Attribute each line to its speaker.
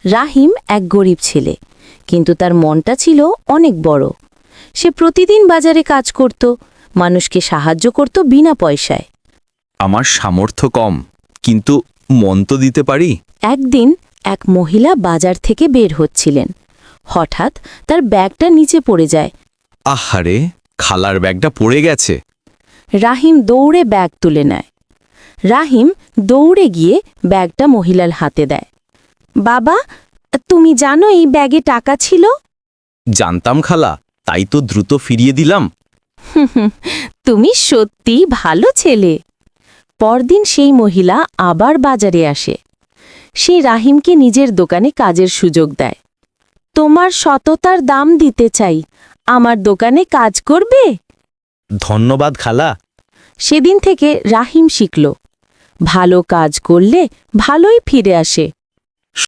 Speaker 1: রাহিম এক গরিব ছেলে, কিন্তু তার মনটা ছিল অনেক বড়। সে প্রতিদিন বাজারে কাজ করত, মানুষকে সাহায্য করত বিনা পয়সায়।
Speaker 2: আমার সামর্থ্য কম, কিন্তু মন তো দিতে পারি।
Speaker 1: একদিন এক মহিলা বাজার থেকে বের হচ্ছিলেন। হঠাৎ তার ব্যাগটা নিচে পড়ে যায়।
Speaker 2: আহারে, খালার ব্যাগটা পড়ে গেছে।
Speaker 1: রাহিম দৌড়ে ব্যাগ তুলে নেয়। রাহিম দৌড়ে গিয়ে ব্যাগটা মহিলার হাতে দেয়। বাবা, তুমি জানো এই ব্যাগে টাকা ছিল?
Speaker 2: জানতাম খালা, তাই তো দ্রুত ফিরিয়ে দিলাম।
Speaker 1: তুমি সত্যি ভালো ছেলে। পরদিন সেই মহিলা আবার বাজারে আসে। সে রাহিমকে নিজের দোকানে কাজের সুযোগ দেয়। তোমার সততার দাম দিতে চাই, আমার দোকানে কাজ করবে?
Speaker 2: ধন্যবাদ খালা।
Speaker 1: সেদিন থেকে রাহিম শিখল, ভালো কাজ করলে ভালোই ফিরে আসে।